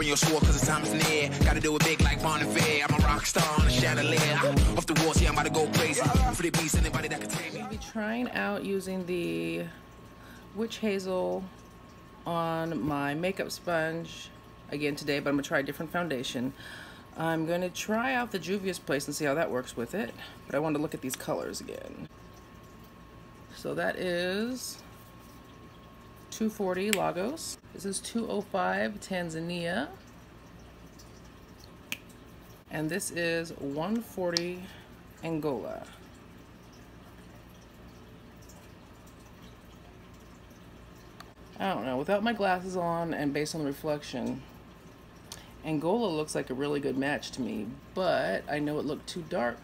bring your sword cause the time is near. Gotta do it big like Bon and Fair. I'm a rock star on a chandelier. Off the walls, yeah, I'm about to go crazy. For the beast, anybody that can take me. I'll be trying out using the witch hazel on my makeup sponge again today, but I'm gonna try a different foundation. I'm gonna try out the Juvia's Place and see how that works with it, but I want to look at these colors again. So that is 240 Lagos. This is 205 Tanzania. And this is 140 Angola. I don't know, without my glasses on and based on the reflection, Angola looks like a really good match to me, but I know it looked too dark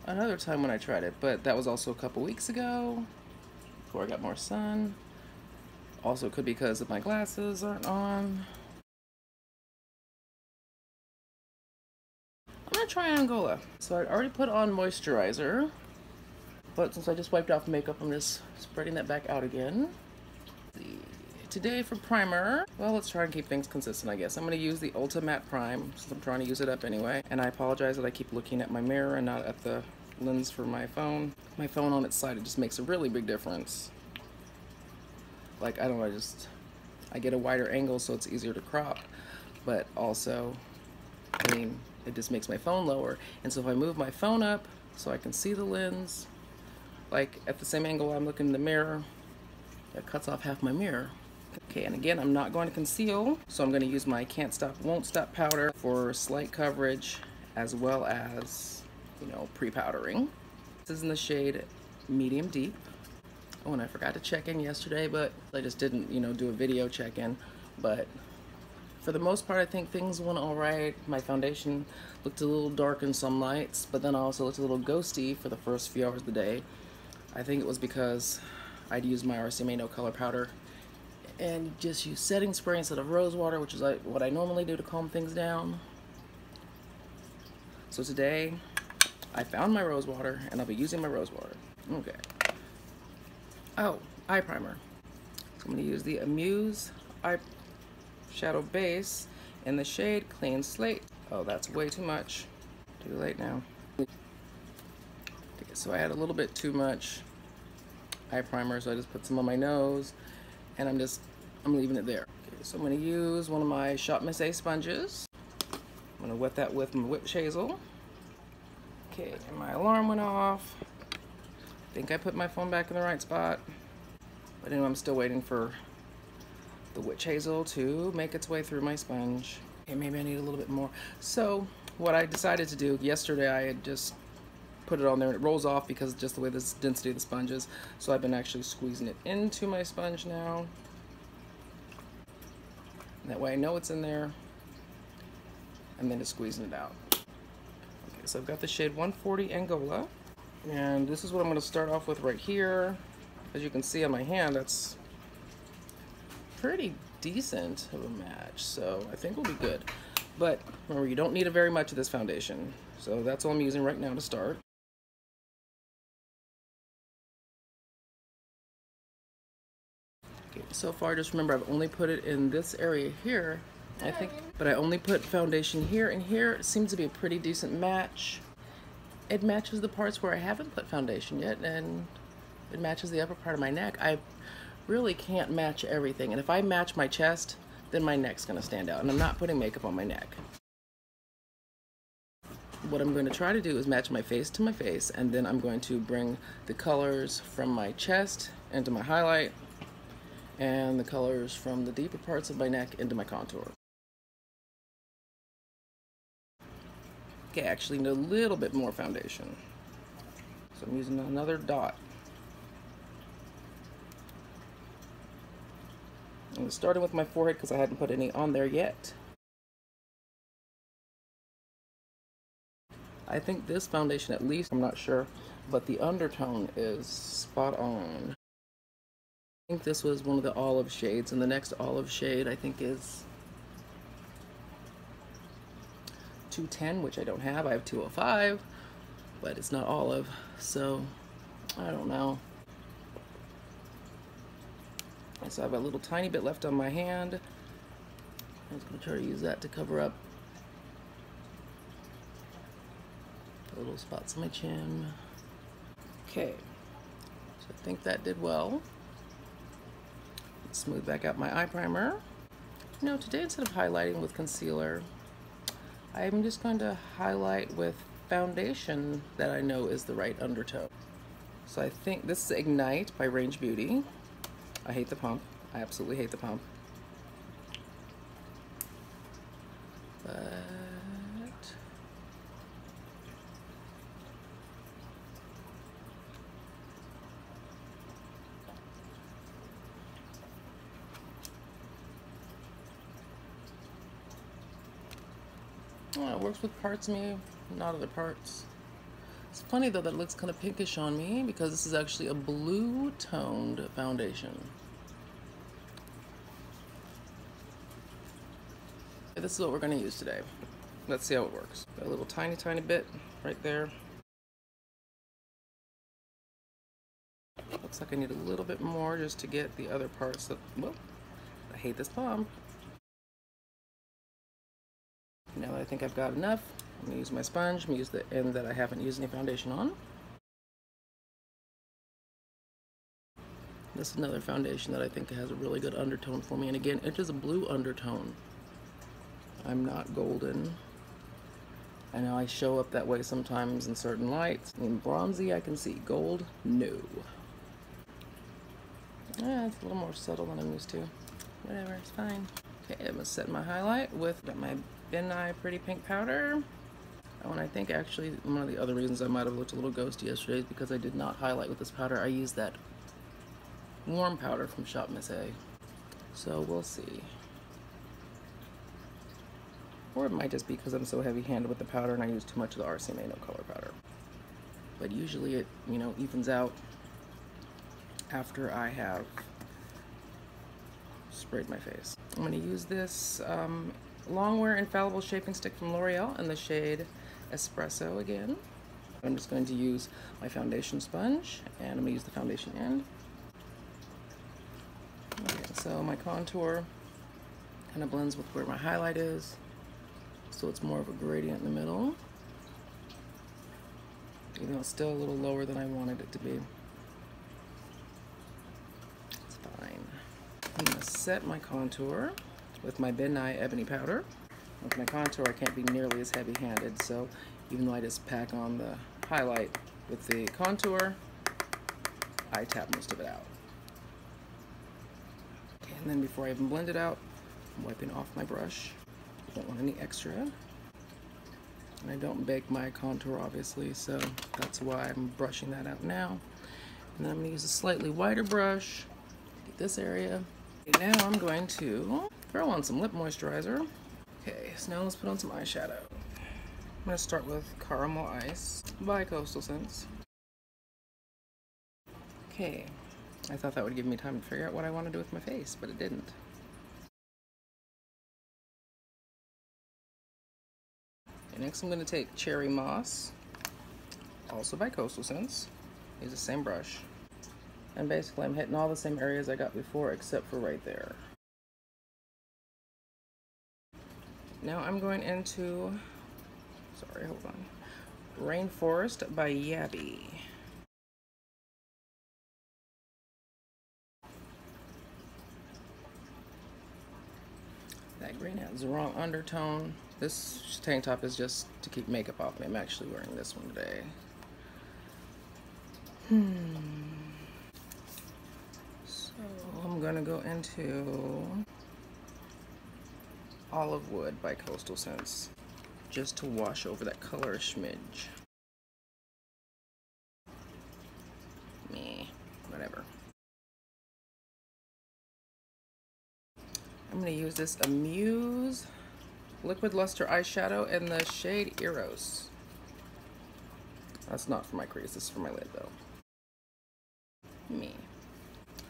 another time when I tried it, but that was also a couple weeks ago before I got more sun. Also could be because of my glasses aren't on. I'm gonna try Angola. So I already put on moisturizer, but since I just wiped off makeup, I'm just spreading that back out again. Today for primer, well, let's try and keep things consistent, I guess. I'm going to use the Ulta Matte Prime, since I'm trying to use it up anyway. And I apologize that I keep looking at my mirror and not at the lens for my phone. My phone on its side, it just makes a really big difference. Like, I don't know, I get a wider angle so it's easier to crop. But also, I mean, it just makes my phone lower. And so if I move my phone up so I can see the lens, like at the same angle I'm looking in the mirror, that cuts off half my mirror. Okay, and again, I'm not going to conceal, so I'm going to use my Can't Stop, Won't Stop powder for slight coverage, as well as, you know, pre-powdering. This is in the shade Medium Deep. Oh, and I forgot to check in yesterday, but I just didn't, you know, do a video check-in. But for the most part, I think things went all right. My foundation looked a little dark in some lights, but then also looked a little ghosty for the first few hours of the day. I think it was because I'd used my RCMA No Color powder and just use setting spray instead of rose water, which is like what I normally do to calm things down. So today, I found my rose water, and I'll be using my rose water. Okay. Oh, eye primer. So I'm going to use the Amuse Eye Shadow Base in the shade Clean Slate. Oh, that's way too much. Too late now. Okay, so I had a little bit too much eye primer, so I just put some on my nose, and I'm leaving it there. Okay, so I'm going to use one of my Shop Miss A sponges. I'm going to wet that with my witch hazel. Okay, and my alarm went off. I think I put my phone back in the right spot, but anyway, I'm still waiting for the witch hazel to make its way through my sponge. Okay, maybe I need a little bit more. So what I decided to do yesterday, I had just put it on there and it rolls off because just the way this density of the sponge is. So I've been actually squeezing it into my sponge now. And that way I know it's in there, and then just squeezing it out. Okay, so I've got the shade 140 Angola, and this is what I'm going to start off with right here. As you can see on my hand, that's pretty decent of a match, so I think we'll be good. But remember, you don't need very much of this foundation, so that's all I'm using right now to start. So far, just remember, I've only put it in this area here, I think, but I only put foundation here and here. It seems to be a pretty decent match. It matches the parts where I haven't put foundation yet, and it matches the upper part of my neck. I really can't match everything, and if I match my chest, then my neck's gonna stand out, and I'm not putting makeup on my neck. What I'm going to try to do is match my face to my face, and then I'm going to bring the colors from my chest into my highlight, and the colors from the deeper parts of my neck into my contour. Okay, actually need a little bit more foundation. So I'm using another dot. I'm starting with my forehead because I hadn't put any on there yet. I think this foundation, at least, I'm not sure, but the undertone is spot on. I think this was one of the olive shades, and the next olive shade I think is 210, which I don't have. I have 205, but it's not olive, so I don't know. And so I have a little tiny bit left on my hand. I'm just going to try to use that to cover up the little spots on my chin. Okay, so I think that did well. Let's smooth back out my eye primer. You know, today instead of highlighting with concealer, I'm just going to highlight with foundation that I know is the right undertone. So I think this is Ignite by Range Beauty. I hate the pump. I absolutely hate the pump. But it works with parts of me, not other parts. It's funny though that it looks kind of pinkish on me because this is actually a blue toned foundation. This is what we're going to use today. Let's see how it works. Got a little tiny bit right there. Looks like I need a little bit more just to get the other parts that, well, I hate this pump. Now that I think I've got enough, I'm going to use my sponge. I'm going to use the end that I haven't used any foundation on. This is another foundation that I think has a really good undertone for me. And again, it is a blue undertone. I'm not golden. I know I show up that way sometimes in certain lights. I mean, bronzy I can see. Gold, no. Yeah, it's a little more subtle than I'm used to. Whatever, it's fine. Okay, I'm going to set my highlight with my Ben Nye Pretty Pink powder. Oh, and I think actually one of the other reasons I might have looked a little ghosty yesterday is because I did not highlight with this powder. I used that warm powder from Shop Miss A. So we'll see. Or it might just be because I'm so heavy-handed with the powder and I use too much of the RCMA No Color powder. But usually it, you know, evens out after I have sprayed my face. I'm going to use this Longwear Infallible Shaping Stick from L'Oreal in the shade Espresso again. I'm just going to use my foundation sponge and I'm going to use the foundation end. Okay, so my contour kind of blends with where my highlight is. So it's more of a gradient in the middle, even though it's still a little lower than I wanted it to be. It's fine. I'm going to set my contour with my Ben Nye Ebony powder. With my contour, I can't be nearly as heavy-handed, so even though I just pack on the highlight with the contour, I tap most of it out. Okay, and then before I even blend it out, I'm wiping off my brush. Don't want any extra. And I don't bake my contour obviously, so that's why I'm brushing that out now. And then I'm going to use a slightly wider brush, get this area. Okay, now I'm going to throw on some lip moisturizer. Okay, so now let's put on some eyeshadow. I'm going to start with Caramel Ice by Coastal Scents. Okay, I thought that would give me time to figure out what I want to do with my face, but it didn't. Next I'm going to take Cherry Moss, also by Coastal Scents. Use the same brush. And basically I'm hitting all the same areas I got before except for right there. Now I'm going into, sorry, hold on, Rainforest by Yabby. That green has the wrong undertone. This tank top is just to keep makeup off me. I'm actually wearing this one today. So I'm gonna go into Olive Wood by Coastal Scents just to wash over that color a smidge. Me, whatever. I'm gonna use this Amuse Liquid Luster eyeshadow in the shade Eros. That's not for my crease, this is for my lid though. Me.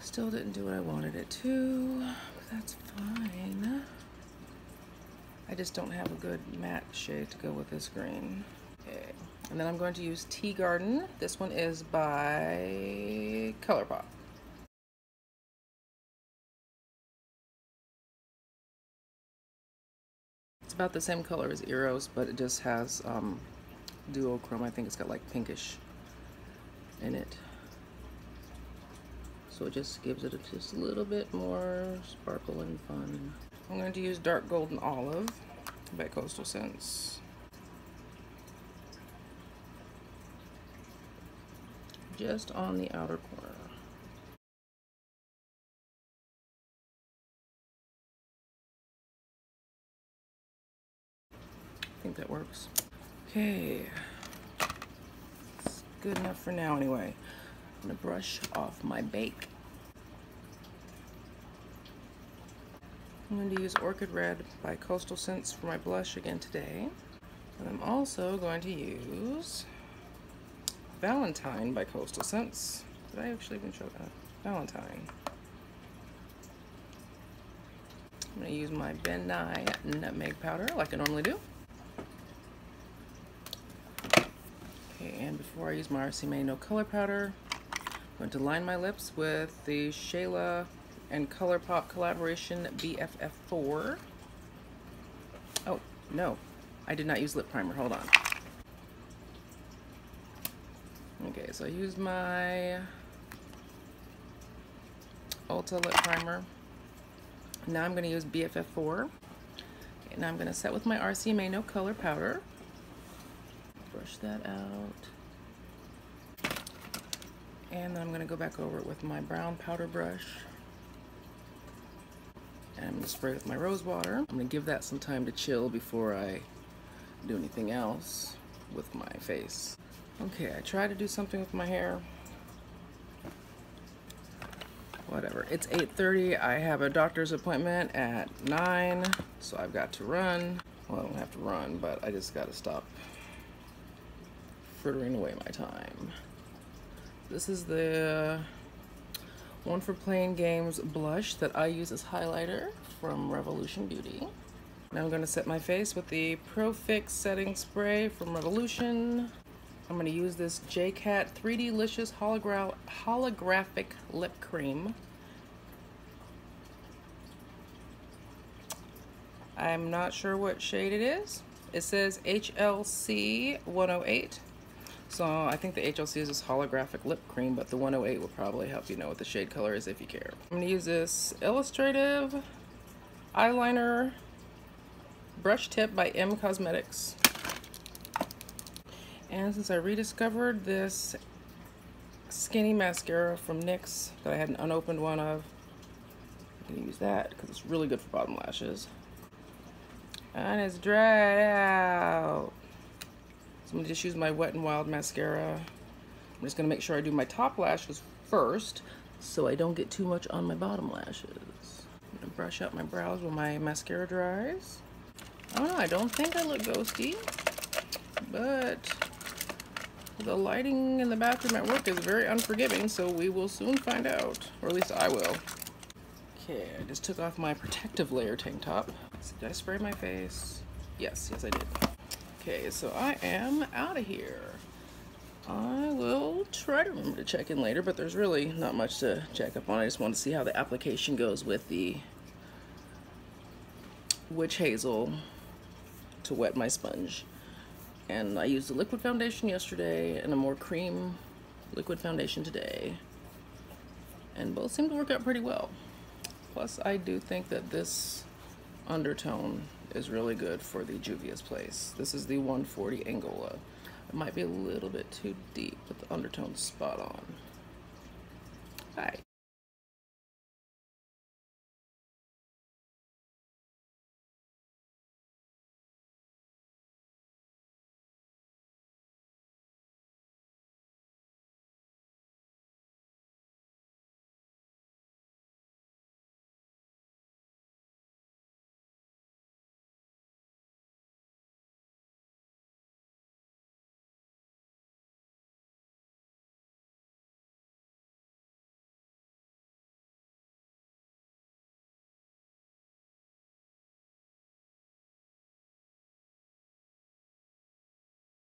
Still didn't do what I wanted it to, but that's fine. I just don't have a good matte shade to go with this green. Okay, and then I'm going to use Tea Garden. This one is by ColourPop. about the same color as Eros, but it just has duochrome. I think it's got like pinkish in it. So it just gives it just a little bit more sparkle and fun. I'm going to use Dark Golden Olive by Coastal Scents. Just on the outer corner. I think that works. Okay. It's good enough for now anyway. I'm gonna brush off my bake. I'm going to use Orchid Red by Coastal Scents for my blush again today. And I'm also going to use Valentine by Coastal Scents. Did I actually even show that? Valentine. I'm going to use my Ben Nye Nutmeg Powder like I normally do. Okay, and before I use my RC May No Color Powder, I'm going to line my lips with the Shayla and ColourPop collaboration BFF4. Oh, no. I did not use lip primer. Hold on. Okay, so I used my Ulta lip primer. Now I'm going to use BFF4. Okay, now I'm going to set with my RC May No Color Powder. Brush that out. And then I'm going to go back over it with my brown powder brush. And I'm going to spray with my rose water. I'm going to give that some time to chill before I do anything else with my face. Okay, I tried to do something with my hair. Whatever. It's 8:30. I have a doctor's appointment at 9, so I've got to run. Well, I don't have to run, but I just got to stop frittering away my time. This is the One for Playing Games blush that I use as highlighter from Revolution Beauty. Now I'm going to set my face with the Pro Fix setting spray from Revolution. I'm going to use this J-Cat 3D-licious holographic lip cream. I'm not sure what shade it is. It says HLC 108. So I think the HLC is this holographic lip cream, but the 108 will probably help you know what the shade color is if you care. I'm going to use this illustrative eyeliner brush tip by M Cosmetics. And since I rediscovered this skinny mascara from NYX that I had an unopened one of, I'm going to use that because it's really good for bottom lashes. And it's dried out. So I'm going to just use my Wet n Wild mascara. I'm just going to make sure I do my top lashes first so I don't get too much on my bottom lashes. I'm going to brush out my brows while my mascara dries. I don't know, I don't think I look ghosty, but the lighting in the bathroom at work is very unforgiving, so we will soon find out, or at least I will. Okay, I just took off my protective layer tank top. Did I spray my face? Yes, I did. Okay, so I am out of here. I will try to remember to check in later, but there's really not much to check up on. I just want to see how the application goes with the Witch Hazel to wet my sponge. And I used a liquid foundation yesterday and a more cream liquid foundation today. And both seem to work out pretty well. Plus, I do think that this undertone is really good for the Juvia's Place. This is the 140 Angola. It might be a little bit too deep, but the undertone's spot on. Bye.